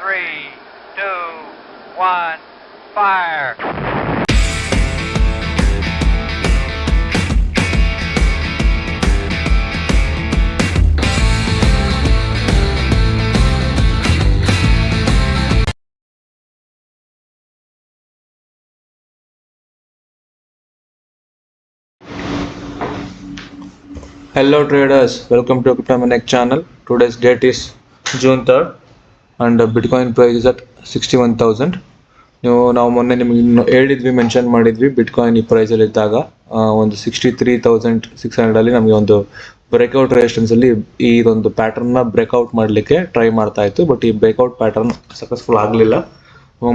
3, 2, 1, fire! Hello traders, welcome to Cryptomaniac channel. Today's date is June 3rd and Bitcoin price is at 61,000. ನಾವು ಮೊನ್ನೆ ನಿಮಗೆ ಹೇಳಿದ್ವಿ, mention ಮಾಡಿದ್ವಿ bitcoin ಈ ಪ್ರೈಸಲ್ಲಿ ಇದ್ದಾಗ ಒಂದು 63,600 ಅಲ್ಲಿ ನಮಗೆ ಒಂದು ಬ್ರೇಕ್ಔಟ್ ರೆಸಿಸ್ಟೆನ್ಸ್ ಅಲ್ಲಿ ಈ ಒಂದು ಪ್ಯಾಟರ್ನ್ನ ಬ್ರೇಕ್ಔಟ್ ಮಾಡಲಿಕ್ಕೆ ಟ್ರೈ ಮಾಡ್ತಾ ಇತ್ತು. ಬಟ್ ಈ ಬ್ರೇಕ್ಔಟ್ ಪ್ಯಾಟರ್ನ್ ಸಕ್ಸಸ್ಫುಲ್ ಆಗಲಿಲ್ಲ.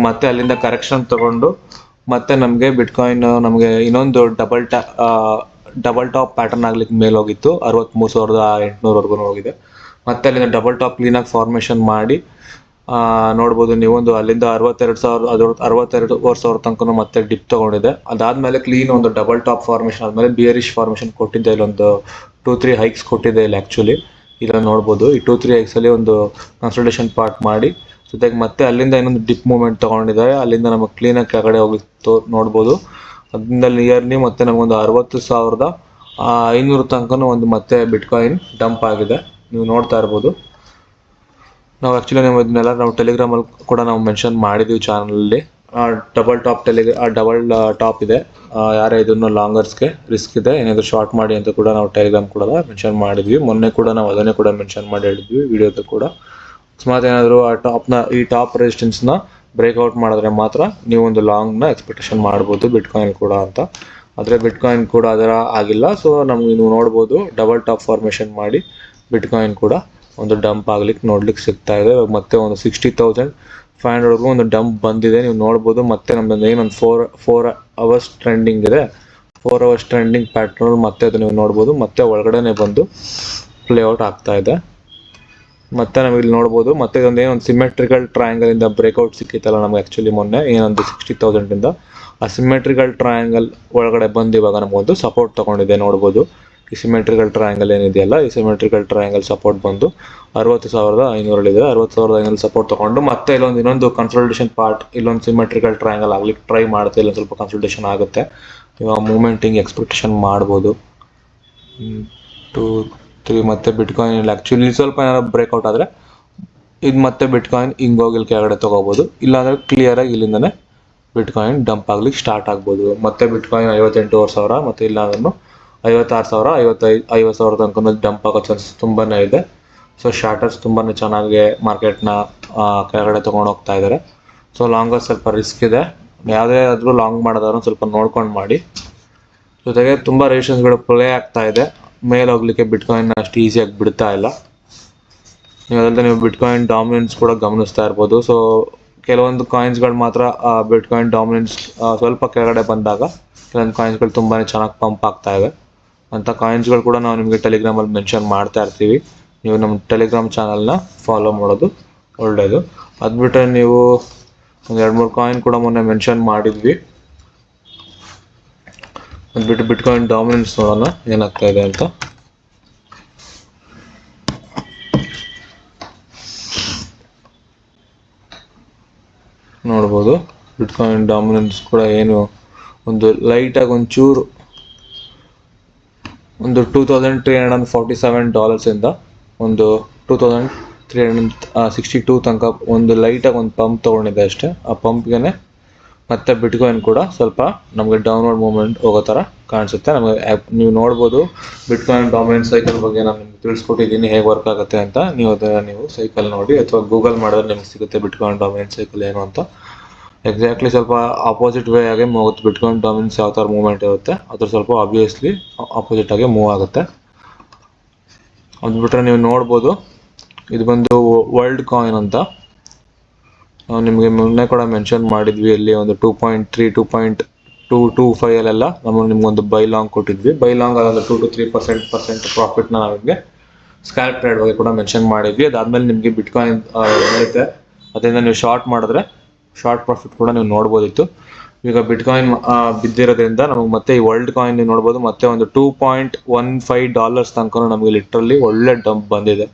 ಮತ್ತೆ ಅಲ್ಲಿಂದ ಕರೆಕ್ಷನ್ ತಗೊಂಡು ಮತ್ತೆ ನಮಗೆ ಬಿಟ್ಕಾಯಿನ್ ನಮಗೆ ಇನ್ನೊಂದು ಡಬಲ್ ಟಾಪ್ ಪ್ಯಾಟರ್ನ್ ಆಗ್ಲಿಕ್ಕೆ ಮೇಲೆ ಹೋಗಿತ್ತು. 63,800 ಹೋಗಿದೆ. ಮತ್ತೆ ಅಲ್ಲಿಂದ ಡಬಲ್ ಟಾಪ್ ಕ್ಲೀನಾಗಿ ಫಾರ್ಮೇಷನ್ ಮಾಡಿ ನೋಡ್ಬೋದು ನೀವು. ಒಂದು ಅಲ್ಲಿಂದ 62,000 ತನಕ ಮತ್ತೆ ಡಿಪ್ ತಗೊಂಡಿದೆ. ಅದಾದ್ಮೇಲೆ ಕ್ಲೀನ್ ಒಂದು ಡಬಲ್ ಟಾಪ್ ಫಾರ್ಮೇಷನ್ ಆದ್ಮೇಲೆ ಬಿಯರಿಶ್ ಫಾರ್ಮೇಷನ್ ಕೊಟ್ಟಿದ್ದೆ. ಇಲ್ಲೊಂದು 2-3 ಹೈಕ್ಸ್ ಕೊಟ್ಟಿದೆ ಇಲ್ಲಿ ಆಕ್ಚುಲಿ. ಇಲ್ಲ ನೋಡ್ಬೋದು ಈ 2-3 ಹೈಕ್ಸ್ ಅಲ್ಲಿ ಒಂದು ಕನ್ಸಲ್ಟೇಷನ್ ಪಾರ್ಟ್ ಮಾಡಿ ಜೊತೆಗೆ ಮತ್ತೆ ಅಲ್ಲಿಂದ ಇನ್ನೊಂದು ಡಿಪ್ ಮೂವ್ಮೆಂಟ್ ತಗೊಂಡಿದ್ದಾರೆ. ಅಲ್ಲಿಂದ ನಮಗೆ ಕ್ಲೀನಾಗಿ ಕೆಳಗಡೆ ಹೋಗಿತ್ತು ನೋಡ್ಬೋದು. ಅದರಿಂದ ನಿಯರ್ಲಿ ಮತ್ತೆ ನಮಗೊಂದು 60,500 ತನಕ ಒಂದು ಮತ್ತೆ ಬಿಟ್ಕಾಯಿನ್ ಡಂಪ್ ಆಗಿದೆ. ನೀವು ನೋಡ್ತಾ ಇರ್ಬೋದು. ನಾವು ಆಕ್ಚುಲಿ ಇದನ್ನೆಲ್ಲ ನಾವು ಟೆಲಿಗ್ರಾಮಲ್ಲಿ ಕೂಡ ನಾವು ಮೆನ್ಷನ್ ಮಾಡಿದ್ವಿ ಚಾನಲಲ್ಲಿ. ಡಬಲ್ ಟಾಪ್ ಇದೆ. ಯಾರೇ ಇದನ್ನು ಲಾಂಗರ್ಸ್ಗೆ ರಿಸ್ಕ್ ಇದೆ, ಏನಾದರೂ ಶಾರ್ಟ್ ಮಾಡಿ ಅಂತ ಕೂಡ ನಾವು ಟೆಲಿಗ್ರಾಮ್ ಕೂಡ ಮೆನ್ಷನ್ ಮಾಡಿದ್ವಿ. ಮೊನ್ನೆ ಕೂಡ ನಾವು ಅದನ್ನೇ ಕೂಡ ಮೆನ್ಷನ್ ಮಾಡಿ ಹೇಳಿದ್ವಿ ವಿಡಿಯೋದ ಕೂಡ. ಅಕಸ್ಮಾತ್ ಏನಾದರೂ ಈ ಟಾಪ್ ರೆಸಿಸ್ಟೆನ್ಸ್ನ ಬ್ರೇಕ್ಔಟ್ ಮಾಡಿದ್ರೆ ಮಾತ್ರ ನೀವು ಒಂದು ಲಾಂಗ್ನ ಎಕ್ಸ್ಪೆಕ್ಟೇಷನ್ ಮಾಡ್ಬೋದು ಬಿಟ್ಕಾಯಿನ್ ಕೂಡ ಅಂತ. ಆದರೆ ಬಿಟ್ಕಾಯಿನ್ ಕೂಡ ಅದರ ಆಗಿಲ್ಲ. ಸೊ ನಮ್ಗೆ ನೀವು ನೋಡ್ಬೋದು ಡಬಲ್ ಟಾಪ್ ಫಾರ್ಮೇಷನ್ ಮಾಡಿ ಬಿಟ್ಕಾಯಿನ್ ಕೂಡ ಒಂದು ಡಂಪ್ ಆಗ್ಲಿಕ್ಕೆ ನೋಡ್ಲಿಕ್ಕೆ ಸಿಗ್ತಾ ಇದೆ. ಮತ್ತೆ ಒಂದು 60,500 ಒಂದು ಡಂಪ್ ಬಂದಿದೆ. ನೀವು ನೋಡ್ಬೋದು. ಮತ್ತೆ ನಮ್ದು ಏನೊಂದು 4 ಅವರ್ಸ್ ಟ್ರೆಂಡಿಂಗ್ ಇದೆ. 4 ಅವರ್ಸ್ ಟ್ರೆಂಡಿಂಗ್ ಪ್ಯಾಟ್ರನ್ ಮತ್ತೆ ಅದು ನೀವು ನೋಡ್ಬೋದು. ಮತ್ತೆ ಒಳಗಡೆನೆ ಬಂದು ಪ್ಲೇಔಟ್ ಆಗ್ತಾ ಇದೆ. ಮತ್ತೆ ನಾವು ಇಲ್ಲಿ ನೋಡ್ಬೋದು. ಮತ್ತೆ ಇದೊಂದು ಏನೊಂದು ಸಿಮೆಟ್ರಿಕಲ್ ಟ್ರಯಾಂಗಲ್ ಇಂದ ಬ್ರೇಕ್ಔಟ್ ಸಿಕ್ಕಿತ್ತಲ್ಲ ನಮ್ಗೆ ಆಕ್ಚುಲಿ ಮೊನ್ನೆ ಏನೊಂದು 60,000 ಇಂದ. ಆ ಸಿಮೆಟ್ರಿಕಲ್ ಟ್ರಯಾಂಗಲ್ ಒಳಗಡೆ ಬಂದು ಇವಾಗ ನಮಗೊಂದು ಸಪೋರ್ಟ್ ತಗೊಂಡಿದೆ ನೋಡ್ಬೋದು. ಈ ಸಿಮೆಟ್ರಿಕಲ್ ಟ್ರಯಾಂಗಲ್ ಏನಿದೆಯಲ್ಲ, ಈ ಸಿಮೆಟ್ರಿಕಲ್ ಟ್ರಯಾಂಗಲ್ ಸಪೋರ್ಟ್ ಬಂದು 60,500 ಇದೆ. 60,500 ಸಪೋರ್ಟ್ ತಗೊಂಡು ಮತ್ತೆ ಇನ್ನೊಂದು ಕನ್ಸಲ್ಟೇಷನ್ ಪಾರ್ಟ್, ಇಲ್ಲೊಂದು ಸಿಮೆಟ್ರಿಕಲ್ ಟ್ರಯಾಂಗಲ್ ಆಗ್ಲಿಕ್ಕೆ ಟ್ರೈ ಮಾಡುತ್ತೆ. ಇಲ್ಲೊಂದು ಸ್ವಲ್ಪ ಕನ್ಸಲ್ಟೇಷನ್ ಆಗುತ್ತೆ. ಇವಾಗ ಮೂಮೆಂಟಿಂಗ್ ಎಕ್ಸ್ಪೆಕ್ಟೇಷನ್ ಮಾಡ್ಬೋದು. 2-3 ಮತ್ತೆ ಬಿಟ್ಕಾಯಿನ್ ಇಲ್ಲ ಆಕ್ಚುಲಿ ಸ್ವಲ್ಪ ಏನಾದ್ರು ಬ್ರೇಕ್ಔಟ್ ಆದರೆ ಇದು ಮತ್ತೆ ಬಿಟ್ಕಾಯಿನ್ ಹಿಂಗೋಗಿ ಕೆಳಗಡೆ ತಗೋಬೋದು. ಇಲ್ಲಾಂದ್ರೆ ಕ್ಲಿಯರ್ ಆಗಿ ಇಲ್ಲಿಂದನೇ ಬಿಟ್ಕಾಯಿನ್ ಡಂಪ್ ಆಗ್ಲಿಕ್ಕೆ ಸ್ಟಾರ್ಟ್ ಆಗ್ಬೋದು. ಮತ್ತೆ ಬಿಟ್ಕಾಯಿನ್ 58,000 ಮತ್ತೆ ಇಲ್ಲ ಅದನ್ನು 56,000 50,000 ತನಕ ಡಂಪ್ ಆಗೋ ಚಾನ್ಸಸ್ ತುಂಬಾನೇ ಇದೆ. ಸೊ ಶಾರ್ಟರ್ಸ್ ತುಂಬಾನೇ ಚೆನ್ನಾಗಿ ಮಾರ್ಕೆಟ್ನ ಕೆಳಗಡೆ ತೊಗೊಂಡು ಹೋಗ್ತಾ ಇದ್ದಾರೆ. ಸೊ ಲಾಂಗರ್ ಸ್ವಲ್ಪ ರಿಸ್ಕ್ ಇದೆ. ಯಾವುದೇ ಆದರೂ ಲಾಂಗ್ ಮಾಡೋದಾದ್ರೂ ಸ್ವಲ್ಪ ನೋಡ್ಕೊಂಡು ಮಾಡಿ. ಜೊತೆಗೆ ತುಂಬ ರೆಸಿಸ್ಟೆನ್ಸ್ಗಳು ಪ್ಲೇ ಆಗ್ತಾ ಇದೆ. ಮೇಲೆ ಹೋಗ್ಲಿಕ್ಕೆ ಬಿಟ್ಕಾಯಿನ್ ಅಷ್ಟು ಈಸಿಯಾಗಿ ಬಿಡ್ತಾ ಇಲ್ಲ. ನೀವು ಬಿಟ್ಕಾಯಿನ್ ಡಾಮಿನೆನ್ಸ್ ಕೂಡ ಗಮನಿಸ್ತಾ ಇರ್ಬೋದು. ಸೊ ಕೆಲವೊಂದು ಕಾಯಿನ್ಸ್ಗಳು ಮಾತ್ರ ಬಿಟ್ಕಾಯಿನ್ ಡಾಮಿನೆನ್ಸ್ ಸ್ವಲ್ಪ ಕೆಳಗಡೆ ಬಂದಾಗ ಕೆಲವೊಂದು ಕಾಯಿನ್ಸ್ಗಳು ತುಂಬಾ ಚೆನ್ನಾಗಿ ಪಂಪ್ ಆಗ್ತಾ ಇವೆ. ಅಂಥ ಕಾಯಿನ್ಸ್ಗಳು ಕೂಡ ನಾವು ನಿಮಗೆ ಟೆಲಿಗ್ರಾಮಲ್ಲಿ ಮೆನ್ಷನ್ ಮಾಡ್ತಾ ಇರ್ತೀವಿ. ನೀವು ನಮ್ಮ ಟೆಲಿಗ್ರಾಮ್ ಚಾನಲ್ನ ಫಾಲೋ ಮಾಡೋದು ಒಳ್ಳೆಯದು. ಅದು ಬಿಟ್ಟರೆ ನೀವು ಒಂದು 2-3 ಕಾಯಿನ್ ಕೂಡ ಮೊನ್ನೆ ಮೆನ್ಷನ್ ಮಾಡಿದ್ವಿ. ಅದು ಬಿಟ್ಟು ಬಿಟ್ಕಾಯಿನ್ ಡಾಮಿನೆನ್ಸ್ ನೋಡೋಣ ಏನಾಗ್ತಾ ಇದೆ ಅಂತ. ನೋಡ್ಬೋದು ಬಿಟ್ಕಾಯಿನ್ ಡಾಮಿನೆನ್ಸ್ ಕೂಡ ಏನು ಒಂದು ಲೈಟಾಗಿ ಒಂಚೂರು ಒಂದು $2,347 ಇಂದ ಒಂದು 2,362 ತನಕ ಒಂದು ಲೈಟಾಗಿ ಒಂದು ಪಂಪ್ ತೊಗೊಂಡಿದೆ ಅಷ್ಟೇ. ಆ ಪಂಪ್ಗೆ ಮತ್ತೆ ಬಿಟ್ಕಾಯಿನ್ ಕೂಡ ಸ್ವಲ್ಪ ನಮಗೆ ಡೌನ್ವರ್ಡ್ ಮೂವ್ಮೆಂಟ್ ಹೋಗೋ ಥರ ಕಾಣಿಸುತ್ತೆ. ನಮಗೆ ನೀವು ನೋಡ್ಬೋದು ಬಿಟ್ಕಾಯಿನ್ ಡಾಮಿನೆನ್ಸ್ ಸೈಕಲ್ ಬಗ್ಗೆ ನಾನು ನಿಮ್ಗೆ ತಿಳಿಸ್ಕೊಟ್ಟಿದ್ದೀನಿ ಹೇಗೆ ವರ್ಕ್ ಆಗುತ್ತೆ ಅಂತ. ನೀವು ಸೈಕಲ್ ನೋಡಿ ಅಥವಾ ಗೂಗಲ್ ಮಾಡಿದ್ರೆ ನಿಮ್ಗೆ ಸಿಗುತ್ತೆ ಬಿಟ್ಕಾಯಿನ್ ಡಾಮಿನೆನ್ಸ್ ಸೈಕಲ್ ಏನು ಅಂತ. ಎಕ್ಸಾಕ್ಟ್ಲಿ ಸ್ವಲ್ಪ ಆಪೋಸಿಟ್ ವೇ ಆಗಿ ಹೋಗುತ್ತೆ. ಬಿಟ್ಕಾಯಿನ್ ಡಾಮಿನೆನ್ಸ್ ಯಾವ ಥರ ಮೂವ್ಮೆಂಟ್ ಇರುತ್ತೆ ಅದ್ರ ಸ್ವಲ್ಪ ಆಬ್ವಿಯಸ್ಲಿ ಆಪೋಸಿಟ್ ಆಗಿ ಮೂವ್ ಆಗುತ್ತೆ. ಅದು ಬಿಟ್ಟರೆ ನೀವು ನೋಡ್ಬೋದು ಇದು ಬಂದು ವರ್ಲ್ಡ್ ಕಾಯಿನ್ ಅಂತ ನಾವು ನಿಮಗೆ ಮೊನ್ನೆ ಕೂಡ ಮೆನ್ಷನ್ ಮಾಡಿದ್ವಿ. ಇಲ್ಲಿ ಒಂದು 2.3 2.225 ಅಲ್ಲೆಲ್ಲ ನಾವು ನಿಮ್ಗೊಂದು ಬೈ ಲಾಂಗ್ ಕೊಟ್ಟಿದ್ವಿ. ಬೈ ಲಾಂಗ್ ಅದೊಂದು 2-3% ಪ್ರಾಫಿಟ್ನ ನಾವು ನಿಮಗೆ ಸ್ಕ್ಯಾಲ್ಪ್ ಟ್ರೇಡ್ ಬಗ್ಗೆ ಕೂಡ ಮೆನ್ಷನ್ ಮಾಡಿದ್ವಿ. ಅದಾದ್ಮೇಲೆ ನಿಮಗೆ ಬಿಟ್ಕಾಯಿನ್ ಬರುತ್ತೆ. ಅದರಿಂದ ನೀವು ಶಾರ್ಟ್ ಮಾಡಿದ್ರೆ ಶಾರ್ಟ್ ಪ್ರಾಫಿಟ್ ಕೂಡ ನೀವು ನೋಡ್ಬೋದಿತ್ತು. ಈಗ ಬಿಟ್ಕಾಯಿನ್ ಬಿದ್ದಿರೋದ್ರಿಂದ ನಮಗೆ ಮತ್ತೆ ಈ ವರ್ಲ್ಡ್ ಕಾಯಿನ್ ನೀವು ನೋಡ್ಬೋದು ಮತ್ತೆ ಒಂದು $2.15 ತನಕ ನಮಗೆ ಲಿಟ್ರಲಿ ಒಳ್ಳೆ ಡಂಪ್ ಬಂದಿದೆ.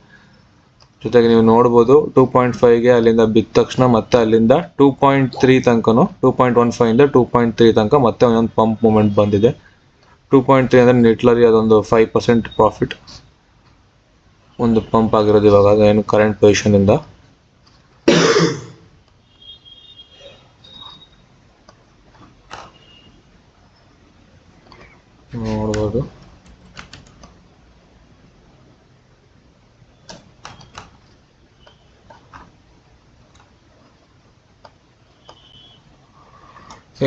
ಜೊತೆಗೆ ನೀವು ನೋಡ್ಬೋದು 2.5ಗೆ ಅಲ್ಲಿಂದ ಬಿದ್ದ ತಕ್ಷಣ ಮತ್ತೆ ಅಲ್ಲಿಂದ 2.3 ತನಕನೂ 2.15 ಇಂದ 2.3 ತನಕ ಮತ್ತೆ ಒಂದೊಂದು ಪಂಪ್ ಮೂಮೆಂಟ್ ಬಂದಿದೆ. 2.3 ಅಂದರೆ ಲಿಟ್ರಲಿ ಅದೊಂದು 5% ಪ್ರಾಫಿಟ್ ಒಂದು ಪಂಪ್ ಆಗಿರೋದು ಇವಾಗ ಏನು ಕರೆಂಟ್ ಪೊಸಿಷನ್ ಇಂದ. ನೋಡ್ಬೋದು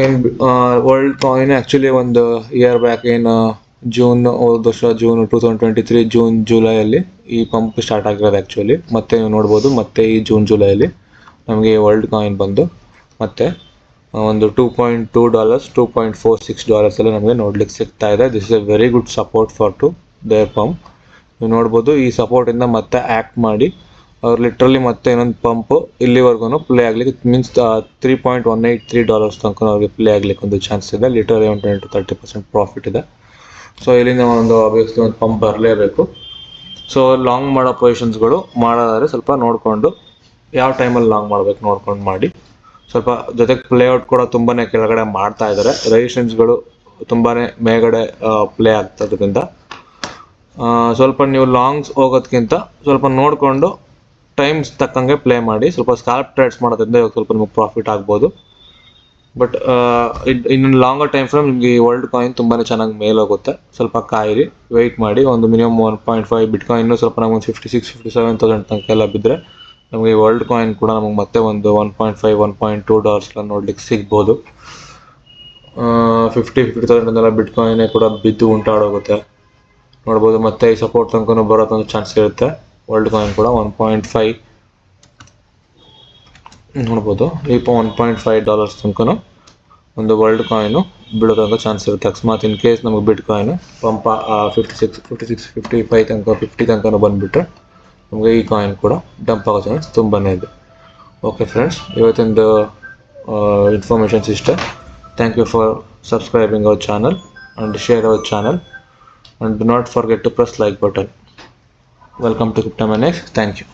ಏನು ವರ್ಲ್ಡ್ ಕಾಯಿನ್ ಆ್ಯಕ್ಚುಲಿ ಒಂದು ಇಯರ್ ಬ್ಯಾಕ್ ಏನು ಜೂನ್ ಹೋದ ವರ್ಷ ಜೂನ್ 2023 ಜೂನ್ ಜುಲೈಯಲ್ಲಿ ಈ ಪಂಪ್ ಸ್ಟಾರ್ಟ್ ಆಗಿರೋದು ಆ್ಯಕ್ಚುಲಿ. ಮತ್ತೆ ನೀವು ನೋಡ್ಬೋದು ಮತ್ತೆ ಈ ಜೂನ್ ಜುಲೈಯಲ್ಲಿ ನಮಗೆ ವರ್ಲ್ಡ್ ಕಾಯಿನ್ ಬಂದು ಮತ್ತೆ ಒಂದು $2.2 $2.46 ಎಲ್ಲ ನಮಗೆ ನೋಡ್ಲಿಕ್ಕೆ ಸಿಗ್ತಾ ಇದೆ. This is a very good support for to their pump. ನೀವು ನೋಡ್ಬೋದು ಈ ಸಪೋರ್ಟಿಂದ ಮತ್ತೆ ಆ್ಯಕ್ಟ್ ಮಾಡಿ ಅವ್ರು ಲಿಟ್ರಲಿ ಮತ್ತೆ ಇನ್ನೊಂದು ಪಂಪು ಇಲ್ಲಿವರೆಗೂ ಪ್ಲೇ ಆಗಲಿಕ್ಕೆ ಮೀನ್ಸ್ $3.183 ತನಕ ಅವ್ರಿಗೆ ಪ್ಲೇ ಆಗಲಿಕ್ಕೆ ಒಂದು ಚಾನ್ಸ್ ಇದೆ. ಲಿಟ್ರಲಿ ಒಂದು 10 to 30% ಪ್ರಾಫಿಟ್ ಇದೆ. ಸೊ ಇಲ್ಲಿಂದ ಒಂದು ಆಬ್ವಿಯಸ್ಲಿ ಒಂದು ಪಂಪ್ ಬರಲೇಬೇಕು. ಸೊ ಲಾಂಗ್ ಮಾಡೋ ಪೊಸಿಷನ್ಸ್ಗಳು ಮಾಡೋದಾದ್ರೆ ಸ್ವಲ್ಪ ನೋಡಿಕೊಂಡು ಯಾವ ಟೈಮಲ್ಲಿ ಲಾಂಗ್ ಮಾಡಬೇಕು ನೋಡ್ಕೊಂಡು ಮಾಡಿ. ಸ್ವಲ್ಪ ಜೊತೆಗೆ ಪ್ಲೇಔಟ್ ಕೂಡ ತುಂಬಾ ಕೆಳಗಡೆ ಮಾಡ್ತಾ ಇದ್ದಾರೆ. ರೆಸಿಸ್ಟೆನ್ಸ್ಗಳು ತುಂಬಾ ಮೇಲ್ಗಡೆ ಪ್ಲೇ ಆಗ್ತದ್ರಿಂದ ಸ್ವಲ್ಪ ನೀವು ಲಾಂಗ್ಸ್ ಹೋಗೋದಕ್ಕಿಂತ ಸ್ವಲ್ಪ ನೋಡಿಕೊಂಡು ಟೈಮ್ಸ್ ತಕ್ಕಂಗೆ ಪ್ಲೇ ಮಾಡಿ. ಸ್ವಲ್ಪ ಸ್ಕಾಲ್ಪ್ ಟ್ರೇಡ್ಸ್ ಮಾಡೋದ್ರಿಂದ ಇವಾಗ ಸ್ವಲ್ಪ ನಿಮಗೆ ಪ್ರಾಫಿಟ್ ಆಗ್ಬೋದು. ಬಟ್ ಇನ್ನೊಂದು ಲಾಂಗರ್ ಟೈಮ್ ಫ್ರೇಮ್ ನಿಮಗೆ ವರ್ಲ್ಡ್ ಕಾಯಿನ್ ತುಂಬಾ ಚೆನ್ನಾಗಿ ಮೇಲೋಗುತ್ತೆ. ಸ್ವಲ್ಪ ಕಾಯಿರಿ, ವೆಯ್ಟ್ ಮಾಡಿ. ಒಂದು ಮಿನಿಮಮ್ 1.5 ಬಿಟ್ಕಾಯಿನ್ನು ಸ್ವಲ್ಪ ನಮಗೆ 56,000-57,000 ತನಕ ಎಲ್ಲ ಬಿದ್ದರೆ ನಮಗೆ ವರ್ಲ್ಡ್ ಕಾಯಿನ್ ಕೂಡ ನಮಗೆ ಮತ್ತೆ ಒಂದು $1.5-1.2 ನೋಡ್ಲಿಕ್ಕೆ ಸಿಗ್ಬೋದು. 50,000 ಎಲ್ಲ ಬಿಟ್ಕಾಯಿನೇ ಕೂಡ ಬಿದ್ದು ಉಂಟಾಡೋಗುತ್ತೆ ನೋಡ್ಬೋದು. ಮತ್ತೆ ಈ ಸಪೋರ್ಟ್ ತನಕ ಬರೋದೊಂದು ಚಾನ್ಸ್ ಇರುತ್ತೆ. ವರ್ಲ್ಡ್ ಕಾಯಿನ್ ಕೂಡ 1.5 ನೋಡ್ಬೋದು. ಈ $1.5 ತನಕ ಒಂದು ವರ್ಲ್ಡ್ ಕಾಯಿನು ಬಿಡೋದಂತ ಚಾನ್ಸ್ ಇರುತ್ತೆ. ಅಕಸ್ಮಾತ್ ಇನ್ ಕೇಸ್ ನಮಗೆ ಬಿಟ್ ಕಾಯಿನು ಪಂಪ 55 ತನಕ 50 ತನಕ ಬಂದುಬಿಟ್ರೆ ನಮಗೆ ಈ ಕಾಯಿನ್ ಕೂಡ ಡಂಪ್ ಆಗೋ ಚಾನ್ಸ್ ತುಂಬಾ ಇದೆ. ಓಕೆ ಫ್ರೆಂಡ್ಸ್, ಇವತ್ತಿಂದು ಇನ್ಫಾರ್ಮೇಷನ್ಸ್ ಇಷ್ಟೇ. Thank you for subscribing our channel and share our channel, and do not forget to press like button. Welcome to CryptoManex. Thank you.